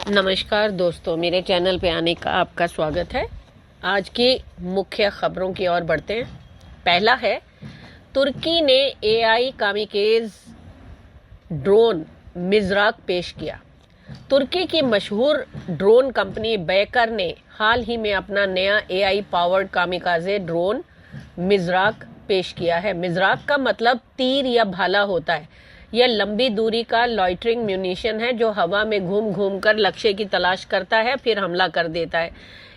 नमस्कार दोस्तों, मेरे चैनल पे आने का आपका स्वागत है। आज की मुख्य खबरों की ओर बढ़ते हैं। पहला है, तुर्की ने एआई कामिकेज ड्रोन मिज़राक पेश किया। तुर्की की मशहूर ड्रोन कंपनी बेकर ने हाल ही में अपना नया एआई पावर्ड कामिकाजे ड्रोन मिज़राक पेश किया है। मिज़राक का मतलब तीर या भाला होता है। यह लंबी दूरी का लॉइटरिंग म्यूनिशन है जो हवा में घूम घूम कर लक्ष्य की तलाश करता है, फिर हमला कर देता है।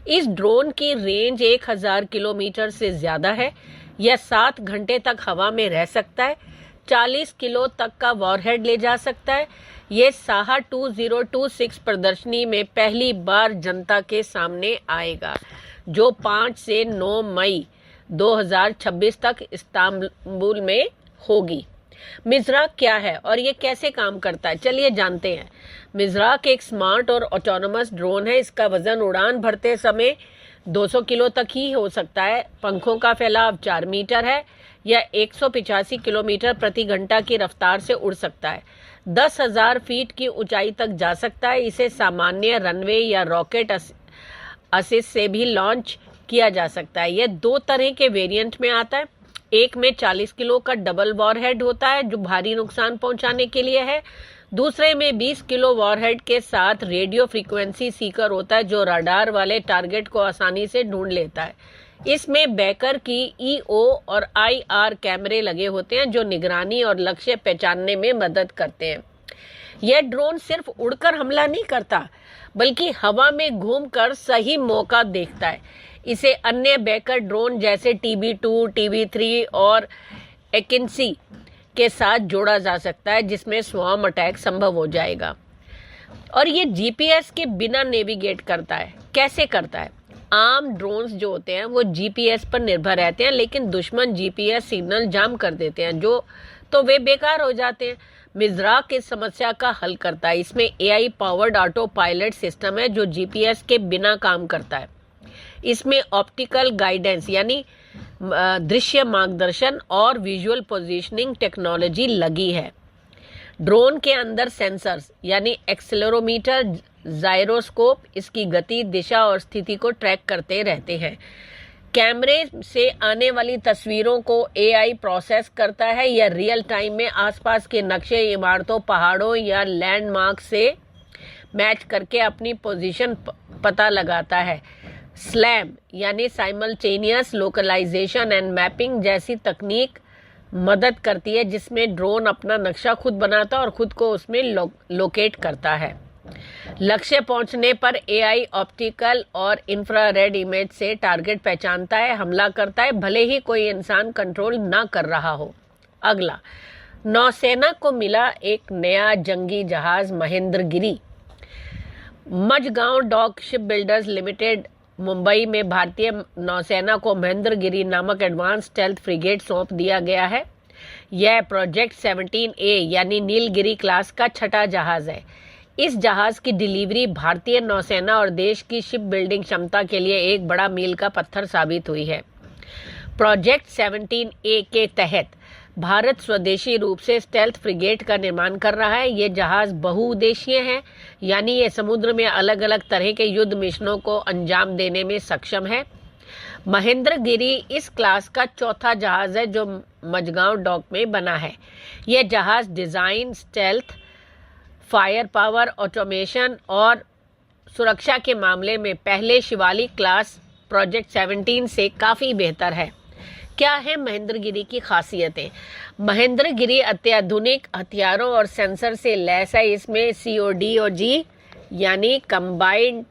इस ड्रोन की रेंज 1000 किलोमीटर से ज्यादा है। यह 7 घंटे तक हवा में रह सकता है। 40 किलो तक का वॉरहेड ले जा सकता है। ये साहा 2026 प्रदर्शनी में पहली बार जनता के सामने आएगा, जो 5 से 9 मई 2026 तक इस्तांबुल में होगी। मिज़राक क्या है और ये कैसे काम करता है, चलिए जानते हैं। मिज़राक एक स्मार्ट और ऑटोनोमस ड्रोन है। इसका वजन उड़ान भरते समय 200 किलो तक ही हो सकता है। पंखों का फैलाव 4 मीटर है। यह 185 किलोमीटर प्रति घंटा की रफ्तार से उड़ सकता है। 10,000 फीट की ऊंचाई तक जा सकता है। इसे सामान्य रनवे या रॉकेट असिस्ट से भी लॉन्च किया जा सकता है। यह 2 तरह के वेरिएंट में आता है। एक में 40 किलो का डबल वॉरहेड होता है जो भारी नुकसान पहुंचाने के लिए है। दूसरे में 20 किलो वॉरहेड के साथ रेडियो फ्रीक्वेंसी सीकर होता है जो रडार वाले टारगेट को आसानी से ढूंढ लेता है। इसमें बेकर की ईओ और आईआर कैमरे लगे होते हैं जो निगरानी और लक्ष्य पहचानने में मदद करते हैं। यह ड्रोन सिर्फ उड़कर हमला नहीं करता, बल्कि हवा में घूमकर सही मौका देखता है। इसे अन्य बेकर ड्रोन जैसे TB2, TB3 और एकिन्सी के साथ जोड़ा जा सकता है, जिसमें स्वॉर्म अटैक संभव हो जाएगा। और ये जीपीएस के बिना नेविगेट करता है। कैसे करता है? आम ड्रोन्स जो होते हैं वो जीपीएस पर निर्भर रहते हैं, लेकिन दुश्मन जीपीएस सिग्नल जाम कर देते हैं तो वे बेकार हो जाते हैं। मिज़राक इस समस्या का हल करता है। इसमें AI powered auto pilot system है जो जीपीएस के बिना काम करता है। इसमें ऑप्टिकल गाइडेंस यानी दृश्य मार्गदर्शन और विजुअल पोजीशनिंग टेक्नोलॉजी लगी है। ड्रोन के अंदर सेंसर्स यानी एक्सेलेरोमीटर, जायरोस्कोप इसकी गति, दिशा और स्थिति को ट्रैक करते रहते हैं। कैमरे से आने वाली तस्वीरों को एआई प्रोसेस करता है। यह रियल टाइम में आसपास के नक्शे, इमारतों, पहाड़ों या लैंडमार्क से मैच करके अपनी पोजीशन पता लगाता है। स्लैम यानी साइमल्टेनियस लोकलाइजेशन एंड मैपिंग जैसी तकनीक मदद करती है, जिसमें ड्रोन अपना नक्शा खुद बनाता है और खुद को उसमें लोकेट करता है। लक्ष्य पहुंचने पर एआई ऑप्टिकल और इंफ्रारेड इमेज से टारगेट पहचानता है, हमला करता है, भले ही कोई इंसान कंट्रोल ना कर रहा हो। अगला, नौसेना को मिला एक नया जंगी जहाज Mahendragiri. Mazagon dock shipbuilders limited Mumbai में भारतीय नौसेना को महेंद्रगिरी नामक एडवांस स्टेल्थ फ्रिगेट सौंप दिया गया है। यह प्रोजेक्ट 17A यानी नीलगिरी क्लास का छठा जहाज है। इस जहाज की डिलीवरी भारतीय नौसेना और देश की शिप बिल्डिंग क्षमता के लिए एक बड़ा मील का पत्थर साबित हुई है। प्रोजेक्ट 17A के तहत भारत स्वदेशी रूप से स्टेल्थ फ्रिगेट का निर्माण कर रहा है। ये जहाज बहुउद्देशीय है, यानी ये समुद्र में अलग अलग तरह के युद्ध मिशनों को अंजाम देने में सक्षम है। महेंद्रगिरी इस क्लास का चौथा जहाज है जो मझगांव डॉक में बना है। यह जहाज design, stealth, fire power, automation और सुरक्षा के मामले में पहले शिवालिक क्लास प्रोजेक्ट 17 से काफी बेहतर है। क्या है महेंद्रगिरी की खासियतें? महेंद्रगिरी अत्याधुनिक हथियारों और सेंसर से लैस है। इसमें COD यानी कंबाइंड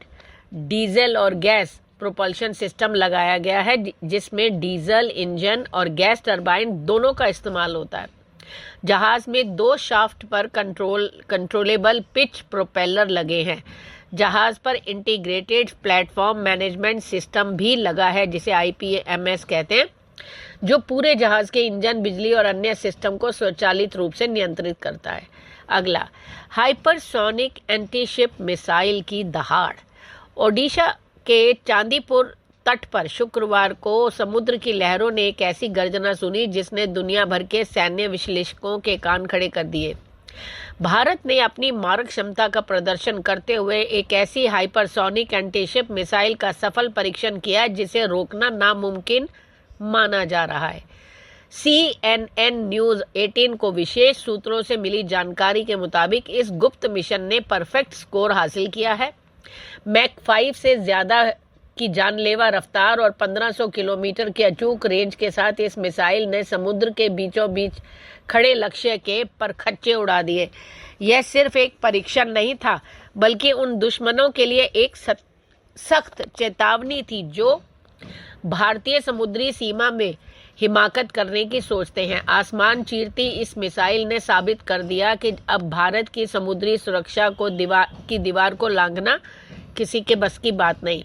डीजल और गैस प्रोपल्शन सिस्टम लगाया गया है, जिसमें डीजल इंजन और गैस टरबाइन दोनों का इस्तेमाल होता है। जहाज में 2 शाफ्ट पर कंट्रोलेबल पिच प्रोपेलर लगे हैं। जहाज पर इंटीग्रेटेड प्लेटफॉर्म मैनेजमेंट सिस्टम भी लगा है, जिसे IPMS कहते हैं, जो पूरे जहाज के इंजन, बिजली और अन्य सिस्टम को स्वचालित रूप से नियंत्रित करता है। अगला, हाइपरसोनिक एंटीशिप मिसाइल की दहाड़। ओडिशा के चांदीपुर तट पर शुक्रवार को समुद्र की लहरों ने एक ऐसी गर्जना सुनी जिसने दुनिया भर के सैन्य विश्लेषकों के कान खड़े कर दिए। भारत ने अपनी मारक क्षमता का प्रदर्शन करते हुए एक ऐसी हाइपरसोनिक एंटीशिप मिसाइल का सफल परीक्षण किया जिसे रोकना नामुमकिन माना जा रहा है। CNN न्यूज 18 को विशेष सूत्रों से मिली जानकारी के मुताबिक इस गुप्त मिशन ने परफेक्ट स्कोर हासिल किया है। मैक 5 से ज्यादा की जानलेवा रफ्तार और 1500 किलोमीटर की अचूक रेंज के साथ इस मिसाइल ने समुद्र के बीचों बीच खड़े लक्ष्य के परखच्चे उड़ा दिए। यह सिर्फ एक परीक्षण नहीं था, बल्कि उन दुश्मनों के लिए एक सख्त चेतावनी थी जो भारतीय समुद्री सीमा में हिमाकत करने की सोचते हैं। आसमान चीरती इस मिसाइल ने साबित कर दिया कि अब भारत की समुद्री सुरक्षा को दीवार को लांघना किसी के बस की बात नहीं।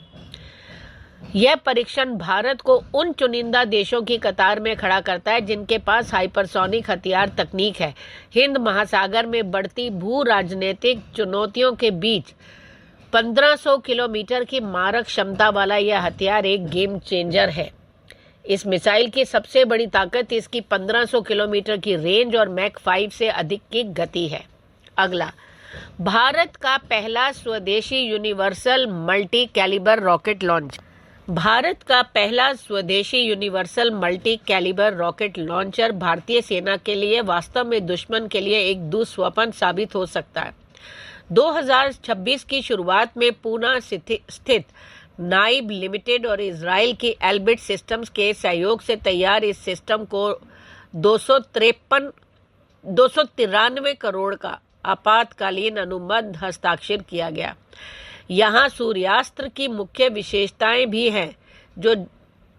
यह परीक्षण भारत को उन चुनिंदा देशों की कतार में खड़ा करता है जिनके पास हाइपरसोनिक हथियार तकनीक है। हिंद महासागर में बढ़ती भू राजनीतिक चुनौतियों के बीच 1500 किलोमीटर की मारक क्षमता वाला यह हथियार एक गेम चेंजर है। इस मिसाइल की सबसे बड़ी ताकत इसकी 1500 किलोमीटर की रेंज और मैक 5 से अधिक की गति है। अगला, भारत का पहला स्वदेशी universal multi calibre rocket launch. भारत का पहला स्वदेशी universal multi calibre rocket launcher भारतीय सेना के लिए वास्तव में दुश्मन के लिए एक दुस्वप्न साबित हो सकता है। 2026 की शुरुआत में पुणे स्थित नाइब लिमिटेड और इजराइल की एल्बिट सिस्टम्स के सहयोग से तैयार इस सिस्टम को 293 करोड़ का आपातकालीन अनुबंध हस्ताक्षर किया गया। यहाँ सूर्यास्त्र की मुख्य विशेषताएं भी हैं जो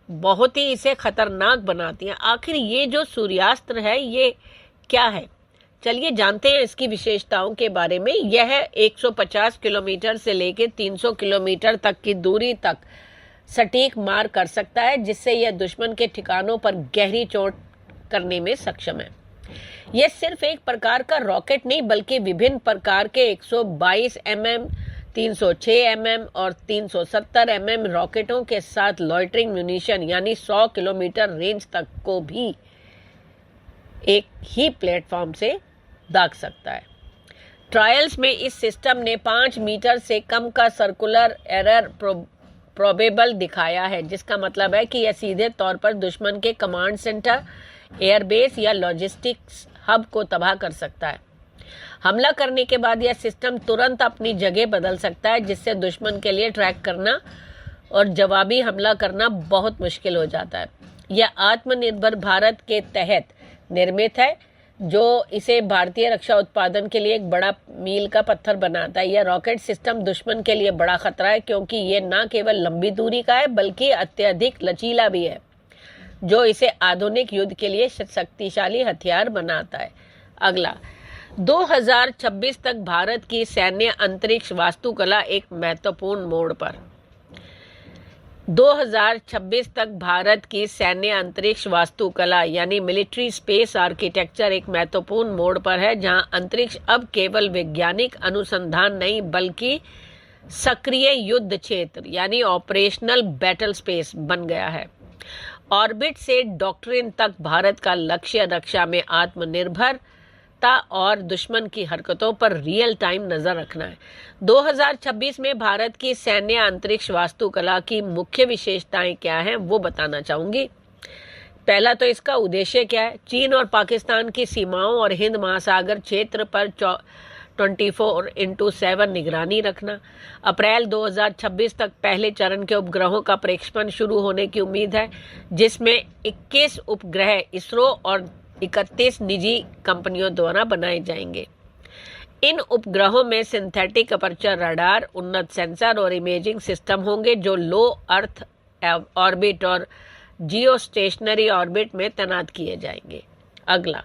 बहुत ही इसे खतरनाक बनाती हैं। आखिर ये जो सूर्यास्त्र है ये क्या है? चलिए जानते हैं इसकी विशेषताओं के बारे में। यह 150 किलोमीटर से लेकर 300 किलोमीटर तक की दूरी तक सटीक मार कर सकता है, जिससे यह दुश्मन के ठिकानों पर गहरी चोट करने में सक्षम है। यह सिर्फ एक प्रकार का रॉकेट नहीं, बल्कि विभिन्न प्रकार के 122 mm, 306 mm और 370 mm रॉकेटों के साथ लॉइटरिंग म्यूनिशन यानी 100 किलोमीटर रेंज तक को भी एक ही प्लेटफॉर्म से दाग सकता है। ट्रायल्स में इस सिस्टम ने 5 मीटर से कम का सर्कुलर एरर प्रोबेबल दिखाया है, जिसका मतलब है कि यह सीधे तौर पर दुश्मन के कमांड सेंटर, एयरबेस या लॉजिस्टिक्स हब को तबाह कर सकता है। हमला करने के बाद यह सिस्टम तुरंत अपनी जगह बदल सकता है, जिससे दुश्मन के लिए ट्रैक करना और जवाबी हमला करना बहुत मुश्किल हो जाता है। यह आत्मनिर्भर भारत के तहत निर्मित है, जो इसे भारतीय रक्षा उत्पादन के लिए एक बड़ा मील का पत्थर बनाता है। यह रॉकेट सिस्टम दुश्मन के लिए बड़ा खतरा है, क्योंकि ये न केवल लंबी दूरी का है बल्कि अत्यधिक लचीला भी है, जो इसे आधुनिक युद्ध के लिए शक्तिशाली हथियार बनाता है। अगला, 2026 तक भारत की सैन्य अंतरिक्ष वास्तुकला एक महत्वपूर्ण मोड़ पर। 2026 तक भारत की सैन्य अंतरिक्ष वास्तुकला यानी मिलिट्री स्पेस आर्किटेक्चर एक महत्वपूर्ण मोड़ पर है, जहां अंतरिक्ष अब केवल वैज्ञानिक अनुसंधान नहीं बल्कि सक्रिय युद्ध क्षेत्र यानी ऑपरेशनल बैटल स्पेस बन गया है। ऑर्बिट से डॉक्ट्रिन तक भारत का लक्ष्य रक्षा में आत्मनिर्भरता और दुश्मन की हरकतों पर रियल टाइम नजर रखना है। 2026 में भारत की सैन्य अंतरिक्ष वास्तुकला की मुख्य विशेषताएं क्या हैं वो बताना चाहूंगी। पहला तो इसका उद्देश्य क्या है। चीन और पाकिस्तान की सीमाओं और हिंद महासागर क्षेत्र पर 24/7 निगरानी रखना। अप्रैल 2026 तक पहले चरण के उपग्रहों का प्रक्षेपण शुरू होने की उम्मीद है, जिसमें 21 उपग्रह इसरो और 31 निजी कंपनियों द्वारा बनाए जाएंगे। इन उपग्रहों में सिंथेटिक अपर्चर रडार, उन्नत सेंसर और इमेजिंग सिस्टम होंगे, जो लो अर्थ ऑर्बिट और जियो स्टेशनरी ऑर्बिट में तैनात किए जाएंगे। अगला,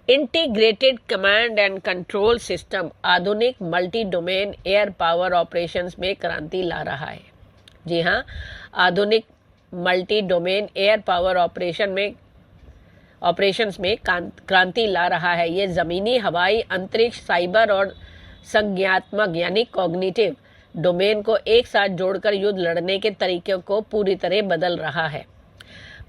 integrated command and control system आधुनिक multi domain air power operations में क्रांति ला रहा है। जी हाँ, आधुनिक multi domain air power operations में क्रांति ला रहा है। ये जमीनी, हवाई, अंतरिक्ष, साइबर और संज्ञात्मक यानी कॉग्निटिव डोमेन को एक साथ जोड़कर युद्ध लड़ने के तरीके को पूरी तरह बदल रहा है।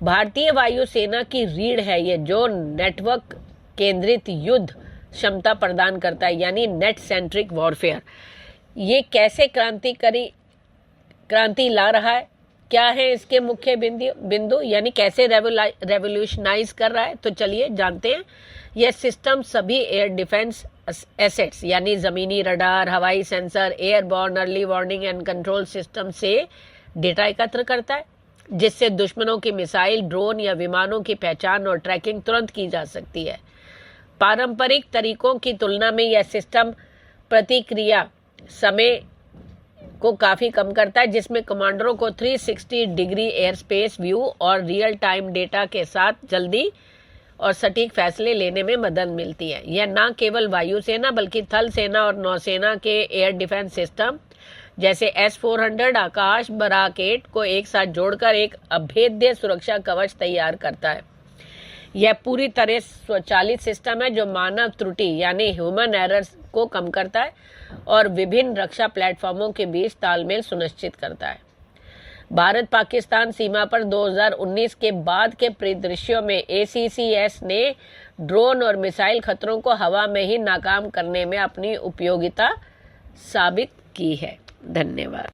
भारतीय वायुसेना की रीढ़ है ये, जो नेटवर्क केंद्रित युद्ध क्षमता प्रदान करता है, यानी नेट सेंट्रिक वॉरफेयर। ये कैसे क्रांति ला रहा है, क्या है इसके मुख्य बिंदु, यानी कैसे रेवोल्यूशनाइज कर रहा है, तो चलिए जानते हैं। यह सिस्टम सभी एयर डिफेंस एसेट्स यानी जमीनी रडार, हवाई sensor, airborne early warning and control system से डेटा एकत्र करता है, जिससे दुश्मनों की मिसाइल, ड्रोन या विमानों की पहचान और ट्रैकिंग तुरंत की जा सकती है। पारंपरिक तरीकों की तुलना में यह सिस्टम प्रतिक्रिया समय को काफ़ी कम करता है, जिसमें कमांडरों को 360 डिग्री एयर स्पेस व्यू और रियल टाइम डेटा के साथ जल्दी और सटीक फैसले लेने में मदद मिलती है। यह न केवल वायुसेना बल्कि थल सेना और नौसेना के एयर डिफेंस सिस्टम जैसे S-400 आकाश बराक 8 को एक साथ जोड़कर एक अभेद्य सुरक्षा कवच तैयार करता है। यह पूरी तरह स्वचालित सिस्टम है जो मानव त्रुटि यानी ह्यूमन एरर्स को कम करता है और विभिन्न रक्षा प्लेटफॉर्मों के बीच तालमेल सुनिश्चित करता है। भारत पाकिस्तान सीमा पर 2019 के बाद के परिदृश्यों में ACCS ने ड्रोन और मिसाइल खतरों को हवा में ही नाकाम करने में अपनी उपयोगिता साबित की है। धन्यवाद।